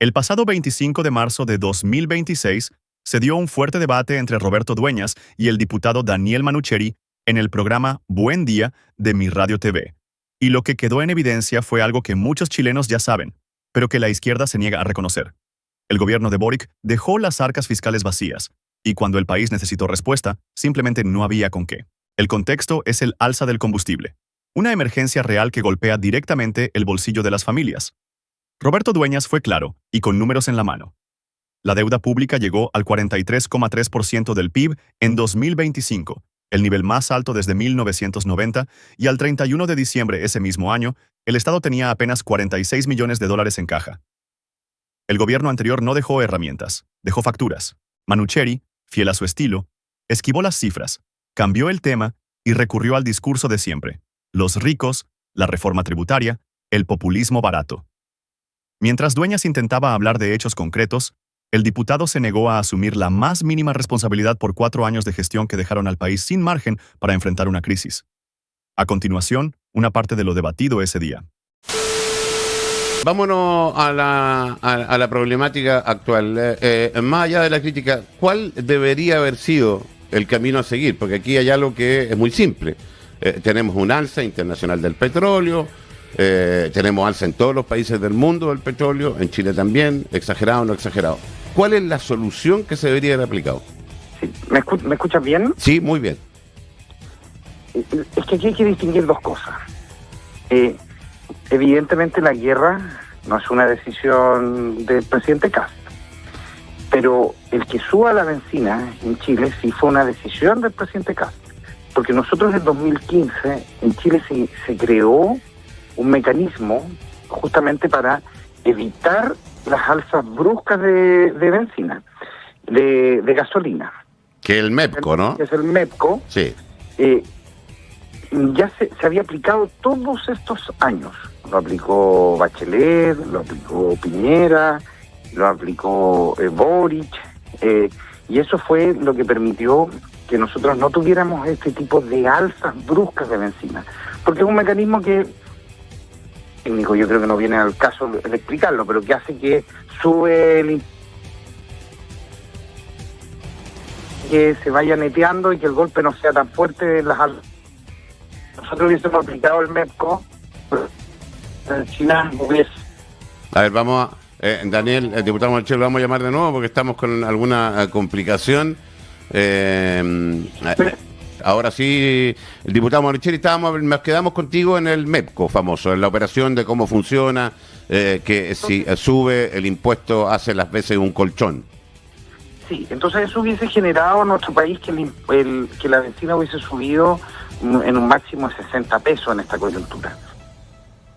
El pasado 25 de marzo de 2026 se dio un fuerte debate entre Roberto Dueñas y el diputado Daniel Manucheri en el programa Buen Día de Mi Radio TV. Y lo que quedó en evidencia fue algo que muchos chilenos ya saben, pero que la izquierda se niega a reconocer. El gobierno de Boric dejó las arcas fiscales vacías, y cuando el país necesitó respuesta, simplemente no había con qué. El contexto es el alza del combustible, una emergencia real que golpea directamente el bolsillo de las familias. Roberto Dueñas fue claro, y con números en la mano. La deuda pública llegó al 43,3% del PIB en 2025, el nivel más alto desde 1990, y al 31 de diciembre ese mismo año, el Estado tenía apenas $46 millones en caja. El gobierno anterior no dejó herramientas, dejó facturas. Manucheri, fiel a su estilo, esquivó las cifras, cambió el tema y recurrió al discurso de siempre: los ricos, la reforma tributaria, el populismo barato. Mientras Dueñas intentaba hablar de hechos concretos, el diputado se negó a asumir la más mínima responsabilidad por 4 años de gestión que dejaron al país sin margen para enfrentar una crisis. A continuación, una parte de lo debatido ese día. Vámonos a la problemática actual. Más allá de la crítica, ¿cuál debería haber sido el camino a seguir? Porque aquí hay algo que es muy simple. Tenemos un alza internacional del petróleo, tenemos alza en todos los países del mundo del petróleo, en Chile también, exagerado o no exagerado. ¿Cuál es la solución que se debería haber aplicado? Sí. ¿Me escuchas bien? Sí, muy bien. Es que aquí hay que distinguir dos cosas. Evidentemente la guerra no es una decisión del presidente Kast, pero el que suba la benzina en Chile sí fue una decisión del presidente Kast, porque nosotros en 2015 en Chile se creó un mecanismo justamente para evitar las alzas bruscas de benzina, de gasolina. Que el MEPCO, ¿no? Es el MEPCO. Sí. Ya se había aplicado todos estos años. Lo aplicó Bachelet, lo aplicó Piñera, lo aplicó Boric, y eso fue lo que permitió que nosotros no tuviéramos este tipo de alzas bruscas de benzina, porque es un mecanismo que, técnico, yo creo que no viene al caso de explicarlo, pero que hace que sube que se vaya neteando y que el golpe no sea tan fuerte en las alzas. Nosotros hubiésemos aplicado el MEPCO, en China es... A ver, vamos a... Daniel, el diputado Manucheri, lo vamos a llamar de nuevo porque estamos con alguna complicación. Ahora sí, el diputado Manucheri, nos quedamos contigo en el MEPCO famoso, en la operación de cómo funciona, que si sube el impuesto hace las veces un colchón. Sí, entonces eso hubiese generado en nuestro país que la benzina hubiese subido en un máximo de 60 pesos en esta coyuntura.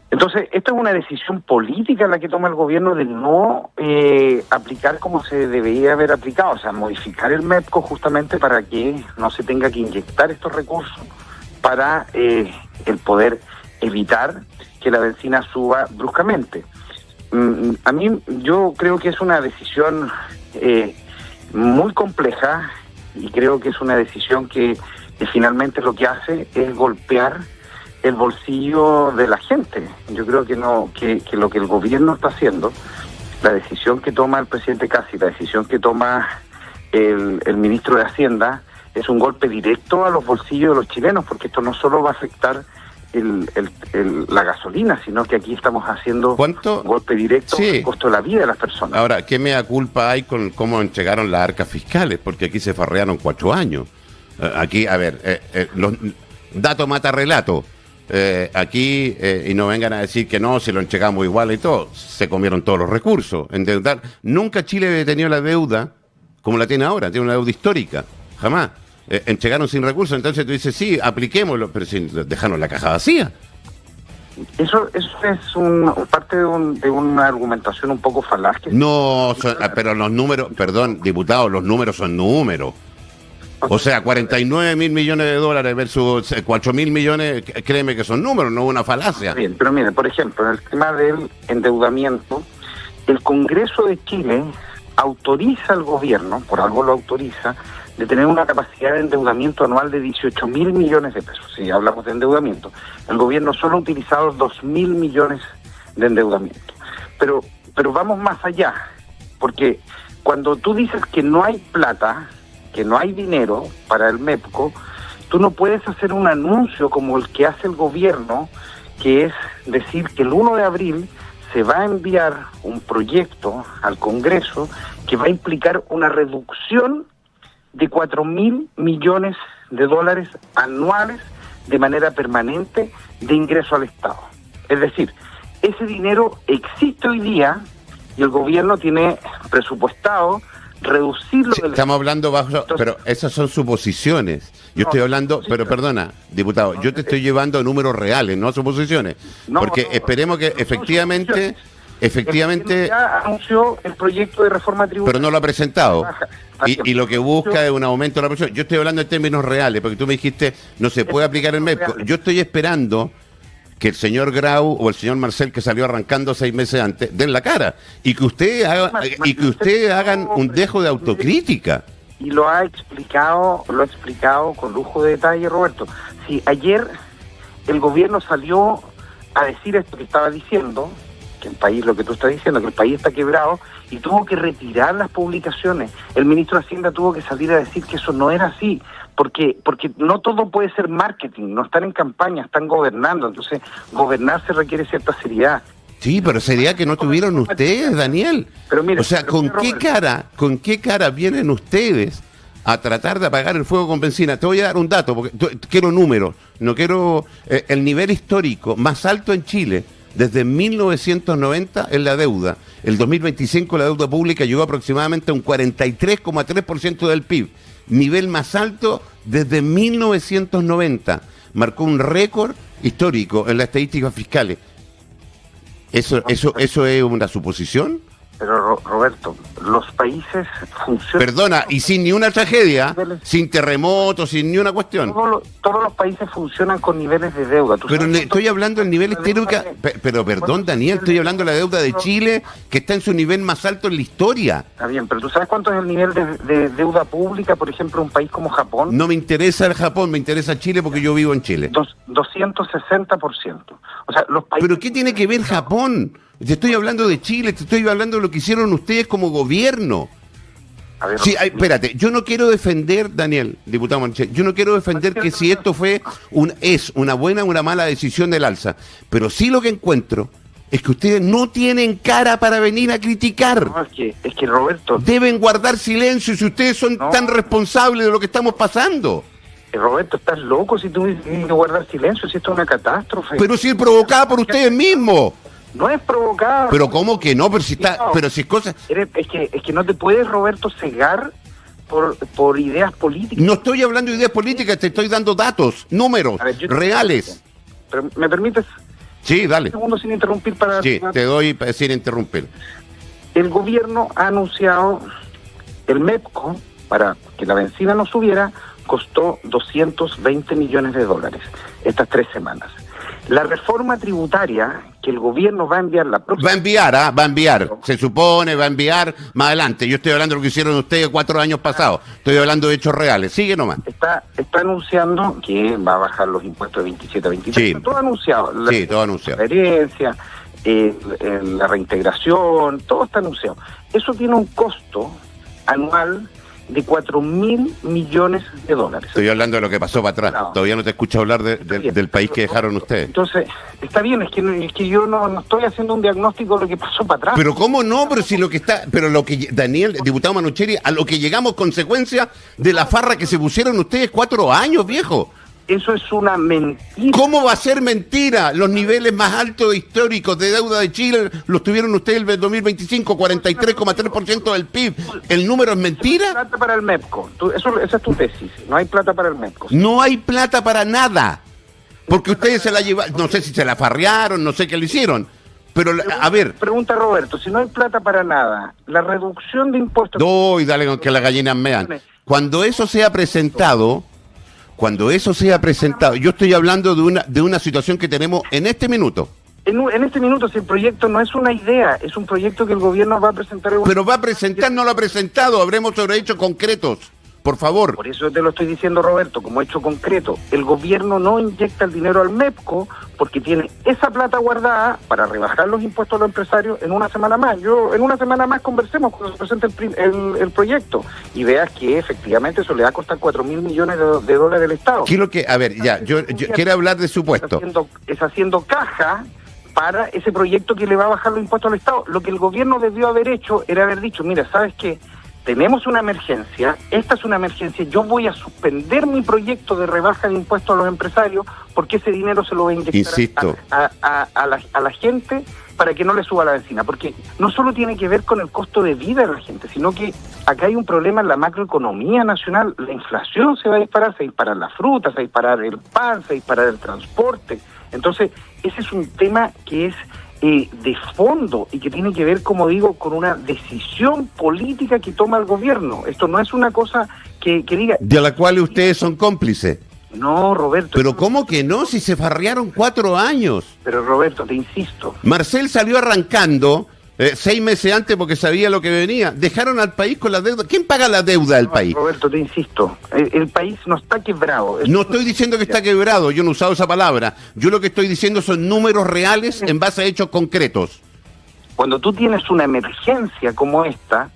Entonces, esto es una decisión política la que toma el gobierno de no aplicar como se debería haber aplicado, o sea, modificar el MEPCO justamente para que no se tenga que inyectar estos recursos para el poder evitar que la benzina suba bruscamente. A mí, yo creo que es una decisión muy compleja y creo que es una decisión que finalmente lo que hace es golpear el bolsillo de la gente. Yo creo que lo que el gobierno está haciendo, la decisión que toma el presidente Kast y la decisión que toma el ministro de Hacienda, es un golpe directo a los bolsillos de los chilenos, porque esto no solo va a afectar la gasolina, sino que aquí estamos haciendo un golpe directo al costo de la vida de las personas. Ahora, ¿qué mea culpa hay con cómo entregaron las arcas fiscales? Porque aquí se farrearon 4 años. Aquí, a ver, dato mata relato. Aquí, y no vengan a decir que no, si lo entregamos igual y todo, se comieron todos los recursos. Endeudar. Nunca Chile había tenido la deuda como la tiene ahora, tiene una deuda histórica, jamás. Entregaron sin recursos, entonces tú dices, sí, apliquémoslo, pero sin dejarnos la caja vacía. Eso es parte de una argumentación un poco falaz. No, pero los números, perdón, diputado, los números son números. O sea, 49.000 millones de dólares versus 4.000 millones, créeme que son números, no una falacia. Bien, pero mire, por ejemplo, en el tema del endeudamiento, el Congreso de Chile autoriza al gobierno, por algo lo autoriza, de tener una capacidad de endeudamiento anual de 18.000 millones de pesos. Si hablamos de endeudamiento, el gobierno solo ha utilizado 2.000 millones de endeudamiento. Pero pero vamos más allá, porque cuando tú dices que no hay plata, que no hay dinero para el MEPCO, tú no puedes hacer un anuncio como el que hace el gobierno, que es decir que el 1 de abril se va a enviar un proyecto al Congreso que va a implicar una reducción de 4.000 millones de dólares anuales de manera permanente de ingreso al Estado. Es decir, ese dinero existe hoy día y el gobierno tiene presupuestado reducirlo. Sí, estamos hablando bajo, pero esas son suposiciones. Yo estoy hablando, pero perdona, diputado, yo te estoy llevando a números reales, no a suposiciones. Porque esperemos que efectivamente ya anunció el proyecto de reforma tributaria. Pero no lo ha presentado. Y lo que busca es un aumento de la presión. Yo estoy hablando en términos reales, porque tú me dijiste, no se puede aplicar el MEPCO. Yo estoy esperando que el señor Grau o el señor Marcel, que salió arrancando 6 meses antes, den la cara. Y que ustedes hagan un dejo de autocrítica. Y lo ha explicado con lujo de detalle, Roberto. Si ayer el gobierno salió a decir esto que estaba diciendo, que el país, lo que tú estás diciendo, que el país está quebrado, y tuvo que retirar las publicaciones. El ministro de Hacienda tuvo que salir a decir que eso no era así, porque no todo puede ser marketing, no están en campaña, están gobernando, entonces gobernar se requiere cierta seriedad. Sí, pero seriedad que no tuvieron ustedes, Daniel. Pero mira, o sea, ¿con qué cara vienen ustedes a tratar de apagar el fuego con benzina? Te voy a dar un dato, porque quiero números, no quiero el nivel histórico más alto en Chile. Desde 1990 en la deuda. El 2025 la deuda pública llegó aproximadamente a un 43,3% del PIB. Nivel más alto desde 1990. Marcó un récord histórico en las estadísticas fiscales. ¿Eso es una suposición? Pero Roberto, los países funcionan... Perdona, y sin ni una tragedia, sin terremotos, sin ni una cuestión. Todos los países funcionan con niveles de deuda. Pero estoy hablando del nivel histórico... Pero perdón, Daniel, estoy hablando de la deuda de Chile, que está en su nivel más alto en la historia. Está bien, pero ¿tú sabes cuánto es el nivel de deuda pública, por ejemplo, en un país como Japón? No me interesa el Japón, me interesa Chile porque yo vivo en Chile. 260%. O sea, los países... ¿Pero qué tiene que ver Japón? Te estoy hablando de Chile, te estoy hablando de lo que hicieron ustedes como gobierno. A ver, sí, espérate, yo no quiero defender, Daniel, diputado Manchel, yo no quiero defender que si esto fue es una buena o una mala decisión del alza, pero sí lo que encuentro es que ustedes no tienen cara para venir a criticar. No, es que Roberto... Deben guardar silencio si ustedes son tan responsables de lo que estamos pasando. Roberto, estás loco si tú tienes que guardar silencio, si esto es una catástrofe. Pero si es provocada por ustedes mismos. No es provocado. Pero ¿cómo que no? Pero si está, no, pero si es cosa... Es que no te puedes, Roberto, cegar por ideas políticas. No estoy hablando de ideas políticas, te estoy dando datos, números, reales. Pero ¿me permites? Sí, dale. Un segundo sin interrumpir para... Sí, te doy sin interrumpir. El gobierno ha anunciado el MEPCO, para que la benzina no subiera, costó 220 millones de dólares estas 3 semanas. La reforma tributaria que el gobierno va a enviar la próxima... Va a enviar, se supone, va a enviar más adelante. Yo estoy hablando de lo que hicieron ustedes 4 años pasados. Estoy hablando de hechos reales. Sigue nomás. Está anunciando que va a bajar los impuestos de 27 a 23. Sí. Todo anunciado. Todo anunciado. La herencia, la reintegración, todo está anunciado. Eso tiene un costo anual de 4.000 millones de dólares. Estoy hablando de lo que pasó para atrás. No. Todavía no te escucho hablar del país que dejaron ustedes. Entonces, está bien, es que yo no estoy haciendo un diagnóstico de lo que pasó para atrás. Pero ¿cómo no? Pero si lo que está... Pero lo que, Daniel, diputado Manucheri, a lo que llegamos consecuencia de la farra que se pusieron ustedes 4 años, viejo. Eso es una mentira. ¿Cómo va a ser mentira? Los niveles más altos históricos de deuda de Chile los tuvieron ustedes el 2025, 43,3% del PIB. ¿El número es mentira? No hay plata para el MEPCO. Esa es tu tesis. No hay plata para el MEPCO. No hay plata para nada. Porque ustedes se la llevaron, no sé si se la farrearon, no sé qué le hicieron. Pero, a ver... Pregunta Roberto, si no hay plata para nada, la reducción de impuestos... No, y dale con que las gallinas mean. Cuando eso sea presentado... yo estoy hablando de una situación que tenemos en este minuto. En este minuto, si el proyecto no es una idea, es un proyecto que el gobierno va a presentar... Pero va a presentar, no lo ha presentado, habremos sobre hechos concretos. por favor. Por eso te lo estoy diciendo, Roberto, como hecho concreto. El gobierno no inyecta el dinero al MEPCO porque tiene esa plata guardada para rebajar los impuestos a los empresarios en una semana más. En una semana más conversemos cuando se presente el proyecto y veas que efectivamente eso le va a costar 4.000 millones de dólares al Estado. Quiero que, a ver, ya, yo quiero hablar de supuesto. Es haciendo caja para ese proyecto que le va a bajar los impuestos al Estado. Lo que el gobierno debió haber hecho era haber dicho, mira, ¿sabes qué? Tenemos una emergencia, esta es una emergencia, yo voy a suspender mi proyecto de rebaja de impuestos a los empresarios porque ese dinero se lo voy a inyectar a la gente para que no le suba la benzina, porque no solo tiene que ver con el costo de vida de la gente, sino que acá hay un problema en la macroeconomía nacional, la inflación se va a disparar, se va a disparar la fruta, se va a disparar el pan, se va a disparar el transporte. Entonces, ese es un tema que es de fondo y que tiene que ver, como digo, con una decisión política que toma el gobierno. Esto no es una cosa que diga... De la cual ustedes son cómplices. No, Roberto. Pero ¿cómo que no? Si se farrearon 4 años. Pero Roberto, te insisto. Marcel salió arrancando 6 meses antes porque sabía lo que venía. Dejaron al país con la deuda. ¿Quién paga la deuda del país? Roberto, te insisto. El país no está quebrado. No estoy diciendo que está quebrado. Yo no he usado esa palabra. Yo lo que estoy diciendo son números reales en base a hechos concretos. Cuando tú tienes una emergencia como esta,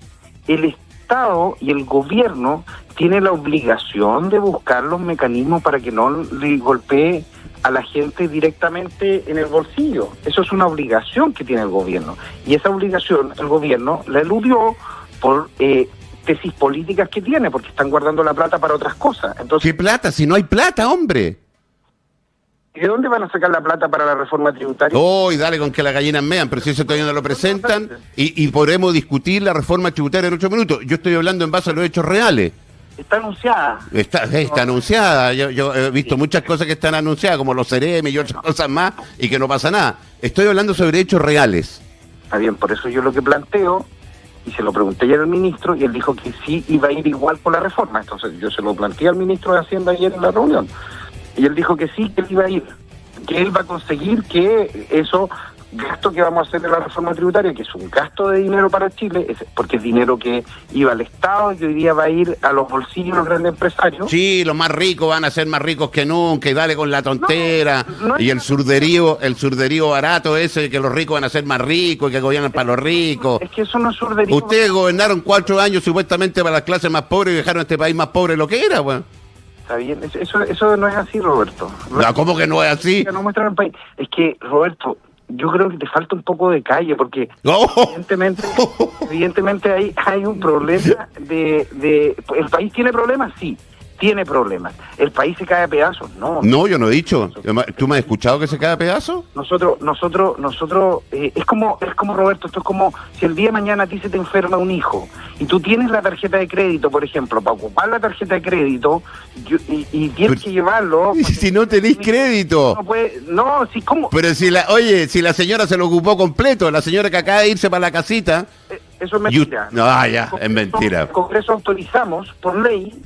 el Estado y el gobierno tienen la obligación de buscar los mecanismos para que no le golpee a la gente directamente en el bolsillo. Eso es una obligación que tiene el gobierno. Y esa obligación el gobierno la eludió por tesis políticas que tiene, porque están guardando la plata para otras cosas. Entonces, ¿qué plata? Si no hay plata, hombre. ¿y de dónde van a sacar la plata para la reforma tributaria? Y dale con que las gallinas mean, pero si eso todavía no lo presentan, y podremos discutir la reforma tributaria en 8 minutos. Yo estoy hablando en base a los hechos reales. Está anunciada. Está anunciada. Yo he visto muchas cosas que están anunciadas, como los CEREMI y otras cosas más, y que no pasa nada. Estoy hablando sobre hechos reales. Está bien, por eso yo lo que planteo, y se lo pregunté ayer al ministro, y él dijo que sí iba a ir igual por la reforma. Entonces yo se lo planteé al ministro de Hacienda ayer en la reunión. Y él dijo que sí, que él iba a ir, que él va a conseguir que eso gasto que vamos a hacer en la reforma tributaria, que es un gasto de dinero para Chile, porque es dinero que iba al Estado y que hoy día va a ir a los bolsillos de los grandes empresarios. Sí, los más ricos van a ser más ricos que nunca, y dale con la tontera, y el surderío barato ese, que los ricos van a ser más ricos y que gobiernan para los ricos. Es que eso no es surderío. Ustedes gobernaron 4 años supuestamente para las clases más pobres y dejaron a este país más pobre de lo que era, bueno. Está bien, eso no es así, Roberto. No, ¿cómo que no es así? No muestran el país. Es que, Roberto, yo creo que te falta un poco de calle, porque evidentemente hay un problema ¿el país tiene problemas? Sí, tiene problemas. ¿El país se cae a pedazos? No. No, yo no he dicho. ¿Tú me has escuchado que se cae a pedazos? Nosotros, es como, Roberto, esto es como si el día de mañana a ti se te enferma un hijo y tú tienes la tarjeta de crédito, por ejemplo, para ocupar la tarjeta de crédito y tienes que llevarlo. Si no tenés crédito. ¿cómo? Pero si la señora se lo ocupó completo, la señora que acaba de irse para la casita. Eso es mentira. Es mentira. En el Congreso autorizamos por ley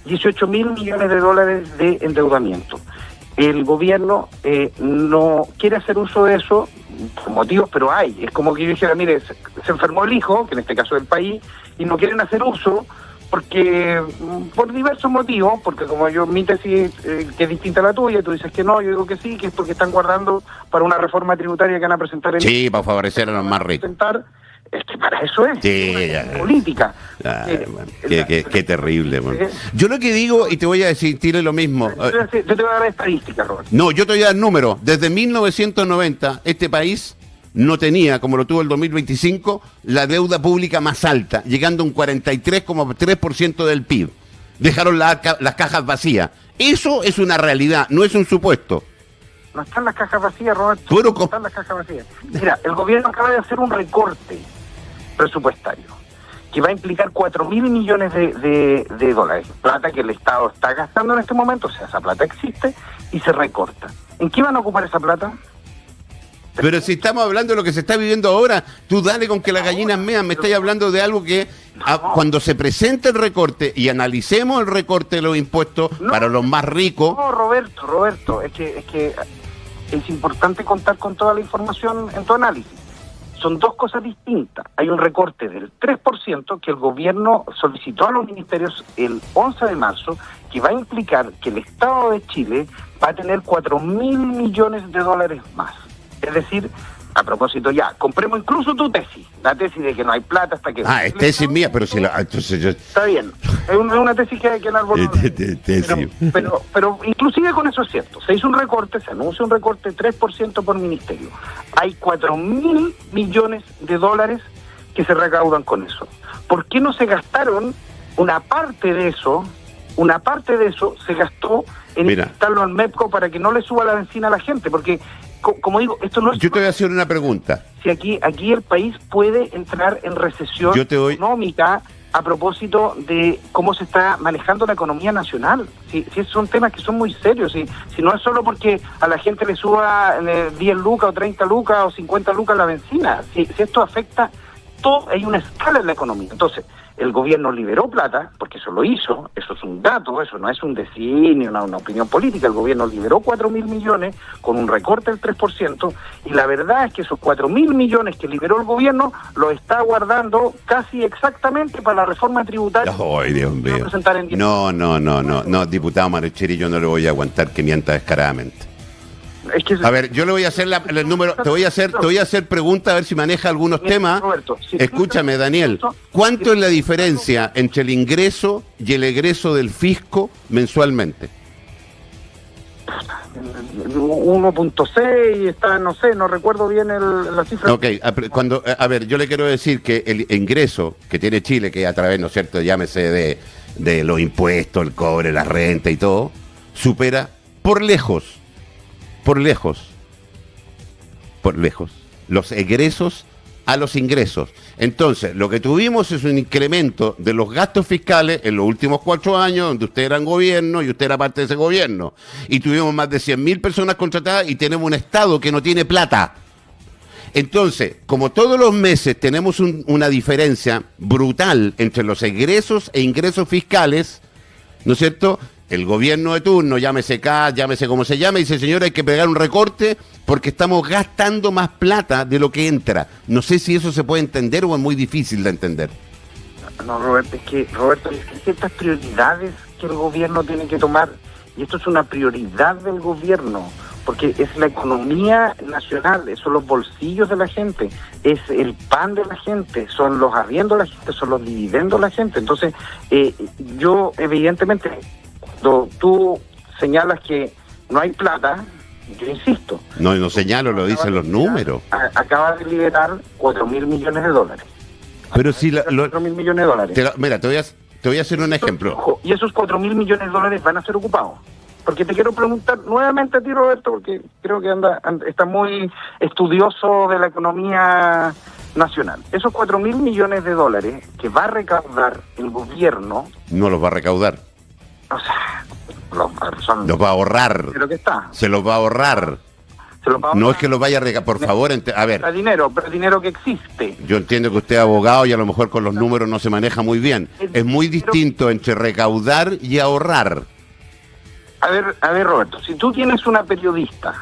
18.000 millones de dólares de endeudamiento. El gobierno no quiere hacer uso de eso por motivos, pero hay. Es como que yo dijera, mire, se enfermó el hijo, que en este caso es el país, y no quieren hacer uso porque por diversos motivos, porque como mi tesis que es distinta a la tuya, tú dices que no, yo digo que sí, que es porque están guardando para una reforma tributaria que van a presentar Sí, para favorecer a los más ricos. Es que para eso es. Sí, política. Qué terrible. Bueno. Yo lo que digo, y te voy a decir lo mismo. Yo te voy a dar estadísticas, Robert. No, yo te voy a dar números. Desde 1990, este país no tenía, como lo tuvo el 2025, la deuda pública más alta, llegando a un 43,3% del PIB. Dejaron las cajas vacías. Eso es una realidad, no es un supuesto. No están las cajas vacías, Roberto. No están las cajas vacías. Mira, el gobierno acaba de hacer un recorte presupuestario que va a implicar 4.000 millones de dólares. Plata que el Estado está gastando en este momento, o sea, esa plata existe y se recorta. ¿En qué van a ocupar esa plata? Pero si estamos hablando de lo que se está viviendo ahora, tú dale con que las gallinas mean, me estáis hablando de algo que cuando se presente el recorte y analicemos el recorte de los impuestos para los más ricos... No, Roberto, es que es importante contar con toda la información en tu análisis. son dos cosas distintas. Hay un recorte del 3% que el gobierno solicitó a los ministerios el 11 de marzo, que va a implicar que el Estado de Chile va a tener 4.000 millones de dólares más. Es decir, a propósito ya, compremos incluso tu tesis, la tesis de que no hay plata hasta que... Es tesis mía, pero si la... Entonces yo... Está bien, es una tesis que el árbol... Pero inclusive con eso es cierto, se hizo un recorte, se anuncia un recorte de 3% por ministerio. Hay 4.000 millones de dólares que se recaudan con eso. ¿Por qué no se gastaron una parte de eso? Una parte de eso se gastó en instarlo al MEPCO para que no le suba la benzina a la gente, porque... Como digo, esto no es... Yo te voy a hacer una pregunta. Si aquí el país puede entrar en recesión económica a propósito de cómo se está manejando la economía nacional. Si son temas que son muy serios. Si no es solo porque a la gente le suba 10 lucas o 30 lucas o 50 lucas la benzina. Si esto afecta todo, hay una escala en la economía. Entonces, el gobierno liberó plata, porque eso lo hizo, eso es un dato, eso no es un decir ni una opinión política. El gobierno liberó 4.000 millones con un recorte del 3%, y la verdad es que esos 4.000 millones que liberó el gobierno los está guardando casi exactamente para la reforma tributaria. ¡Ay, Dios mío! No, diputado Manucheri, yo no le voy a aguantar que mienta descaradamente. Es que a ver, yo le voy a hacer el número, te voy a hacer preguntas a ver si maneja algunos temas. Roberto, escúchame, Daniel, ¿cuánto es la diferencia entre el ingreso y el egreso del fisco mensualmente? 1.6, está, no sé, no recuerdo bien la cifra. Ok, a ver, yo le quiero decir que el ingreso que tiene Chile, que a través, ¿no es cierto?, llámese de los impuestos, el cobre, la renta y todo, supera por lejos los egresos a los ingresos. Entonces, lo que tuvimos es un incremento de los gastos fiscales en los últimos 4 años, donde usted era en gobierno y usted era parte de ese gobierno. Y tuvimos más de 100.000 personas contratadas y tenemos un Estado que no tiene plata. Entonces, como todos los meses tenemos una diferencia brutal entre los egresos e ingresos fiscales, ¿no es cierto?, el gobierno de turno, llámese CAS, llámese como se llame, dice, señor, hay que pegar un recorte porque estamos gastando más plata de lo que entra. No sé si eso se puede entender o es muy difícil de entender. No, Roberto, hay ciertas prioridades que el gobierno tiene que tomar, y esto es una prioridad del gobierno, porque es la economía nacional, son los bolsillos de la gente, es el pan de la gente, son los arriendos de la gente, son los dividendos de la gente. Entonces, yo evidentemente... Cuando tú señalas que no hay plata, yo insisto. No señalo, lo dicen los números. Acaba de liberar 4.000 millones de dólares. Pero si 4.000 millones de dólares. Mira, te voy a hacer un ejemplo. Ojo, y esos 4.000 millones de dólares van a ser ocupados. Porque te quiero preguntar nuevamente a ti, Roberto, porque creo que está muy estudioso de la economía nacional. Esos 4.000 millones de dólares que va a recaudar el gobierno... No los va a recaudar. O sea, los va a ahorrar. De lo que está. Se los va a ahorrar. No es que los vaya a recaudar. Por favor, a ver. Pero dinero que existe. Yo entiendo que usted es abogado y a lo mejor con los números no se maneja muy bien. Es muy distinto entre recaudar y ahorrar. A ver, Roberto, si tú tienes una periodista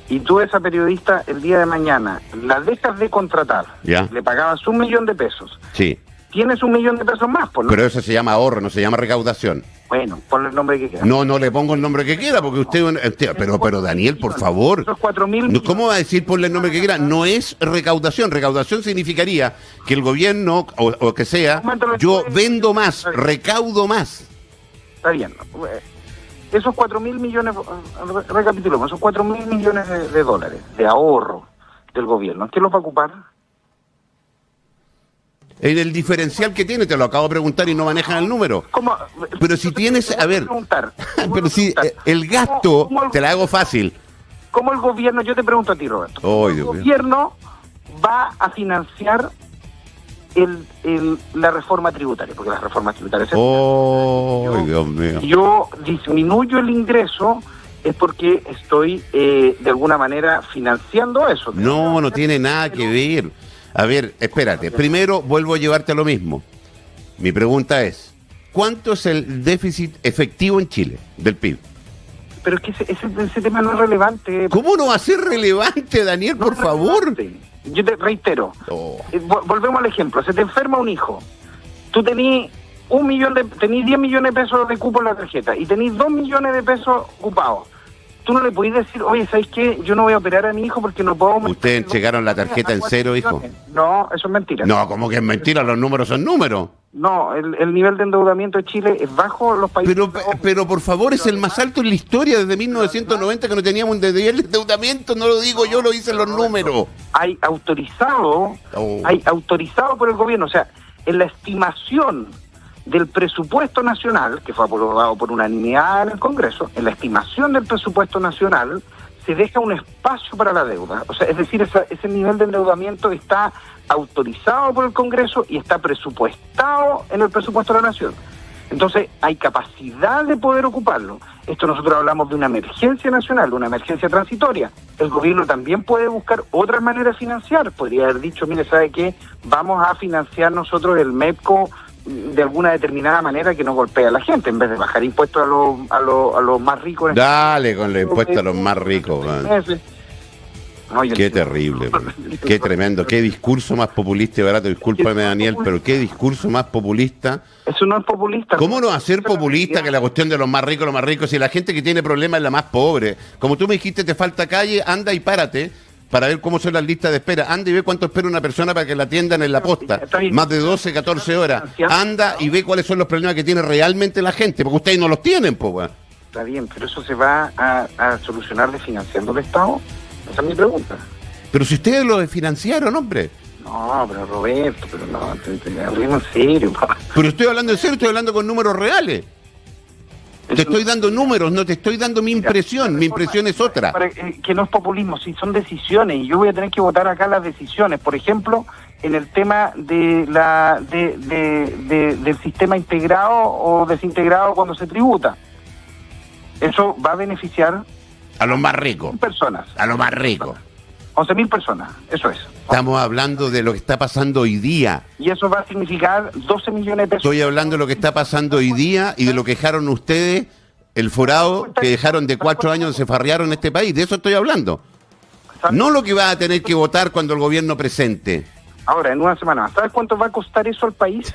y tú esa periodista el día de mañana la dejas de contratar, ¿ya? Le pagabas $1.000.000 de pesos. Sí. Tienes $1.000.000 de pesos más, ¿no? Pero eso se llama ahorro, no se llama recaudación. Bueno, ponle el nombre que quiera. No le pongo el nombre que quiera, porque usted pero Daniel, por favor. Esos 4.000... ¿Cómo va a decir ponle el nombre que quiera? No es recaudación. Recaudación significaría que el gobierno, o que sea, yo vendo más, recaudo más. Está bien. Esos 4.000 millones, recapitulemos, esos 4.000 millones de dólares de ahorro del gobierno, ¿en qué los va a ocupar? En el diferencial que tiene, te lo acabo de preguntar y no manejan el número. ¿Cómo? Pero si tienes, a ver, pero si el gasto, te la hago fácil. ¿Cómo el gobierno, yo te pregunto a ti, Roberto, ¿cómo el gobierno va a financiar la reforma tributaria? Porque las reformas tributarias... Dios mío. Yo disminuyo el ingreso, es porque estoy de alguna manera financiando eso. No tiene nada que ver. A ver, espérate. Primero vuelvo a llevarte a lo mismo. Mi pregunta es, ¿cuánto es el déficit efectivo en Chile del PIB? Pero es que ese tema no es relevante. ¿Cómo no va a ser relevante, Daniel, por favor? yo te reitero, Oh. Volvemos al ejemplo, se te enferma un hijo, tú tenés 10 millones de pesos de cupo en la tarjeta y tenés 2 millones de pesos ocupados. Tú no le podés decir, oye, ¿sabes qué? Yo no voy a operar a mi hijo porque no puedo... ¿Ustedes entregaron la tarjeta en cero, hijo? No, eso es mentira. No, como que es mentira, los números son números. No, el nivel de endeudamiento de Chile es bajo los países... Pero por favor, es el más alto en la historia desde 1990 que no teníamos un nivel de endeudamiento, no lo digo yo, lo dicen los números. Hay autorizado por el gobierno, o sea, en la estimación del presupuesto nacional, que fue aprobado por unanimidad en el Congreso, en la estimación del presupuesto nacional se deja un espacio para la deuda. O sea, es decir, ese nivel de endeudamiento está autorizado por el Congreso y está presupuestado en el presupuesto de la Nación. Entonces, hay capacidad de poder ocuparlo. Esto nosotros hablamos de una emergencia nacional, de una emergencia transitoria. El gobierno también puede buscar otras maneras de financiar. Podría haber dicho, mire, ¿sabe qué? Vamos a financiar nosotros el MEPCO de alguna determinada manera que no golpea a la gente, en vez de bajar impuestos a los más ricos. Dale con los impuestos a los más ricos, man. Qué terrible, man. Qué tremendo, qué discurso más populista y barato. Discúlpame, Daniel, pero qué discurso más populista. Eso no es populista. ¿Cómo no va a ser populista que la cuestión de los más ricos, si la gente que tiene problemas es la más pobre? Como tú me dijiste, te falta calle, anda y párate para ver cómo son las listas de espera. Anda y ve cuánto espera una persona para que la atiendan en la posta. Más de 12, 14 horas. Anda y ve cuáles son los problemas que tiene realmente la gente, porque ustedes no los tienen, pues, weón. Está bien, pero eso se va a solucionar desfinanciando el Estado. Esa es mi pregunta. Pero si ustedes lo financiaron, hombre. No, pero Roberto, pero no, te hablemos en serio, papá. Pero estoy hablando en serio, estoy hablando con números reales. Te estoy dando números, no te estoy dando mi impresión. Mi impresión es otra. Que no es populismo, si son decisiones, y yo voy a tener que votar acá las decisiones. Por ejemplo, en el tema de del sistema integrado o desintegrado cuando se tributa. Eso va a beneficiar a los más ricos. Personas. A los más ricos. 11.000 personas, eso es. Estamos hablando de lo que está pasando hoy día. Y eso va a significar 12 millones de pesos. Estoy hablando de lo que está pasando hoy día y de lo que dejaron ustedes, el forado que dejaron de 4 años, se farrearon en este país. De eso estoy hablando. No lo que va a tener que votar cuando el gobierno presente. Ahora, en una semana. ¿Sabes cuánto va a costar eso al país?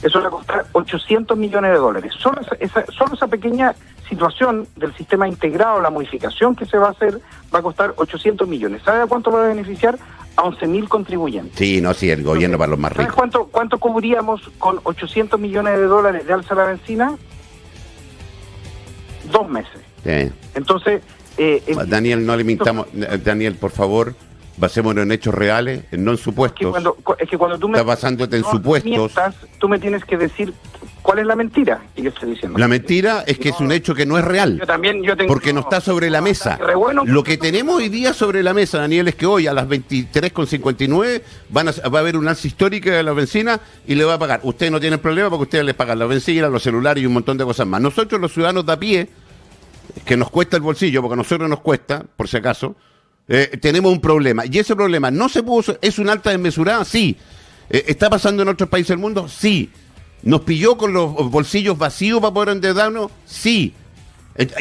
Eso va a costar 800 millones de dólares. Solo esa pequeña situación del sistema integrado, la modificación que se va a hacer, va a costar 800 millones. ¿Sabe a cuánto va a beneficiar? A 11.000 contribuyentes. Sí, no, sí, el gobierno. Entonces, para los más ricos. ¿Sabes cuánto cubríamos con 800 millones de dólares de alza a la benzina? 2 meses. Sí. Entonces... Daniel, no le mintamos. Daniel, por favor, basémonos en hechos reales, no en supuestos. Es que cuando tú me... Estás basándote en supuestos. Mientas, tú me tienes que decir cuál es la mentira que yo estoy diciendo. La mentira es que es un hecho que no es real. Yo tengo, porque no está sobre la mesa. Lo que tenemos hoy día sobre la mesa, Daniel, es que hoy a las 23:59 va a haber un alza histórica de la benzina y le va a pagar. Ustedes no tienen problema porque ustedes les pagan la benzina, los celulares y un montón de cosas más. Nosotros, los ciudadanos de a pie, que nos cuesta el bolsillo, porque a nosotros nos cuesta, por si acaso, tenemos un problema. Y ese problema no se pudo... ¿Es una alta desmesurada? Sí. ¿Está pasando en otros países del mundo? Sí. ¿Nos pilló con los bolsillos vacíos para poder endeudarnos? Sí.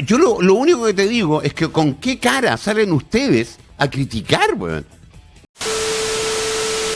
Yo lo único que te digo es que con qué cara salen ustedes a criticar, weón.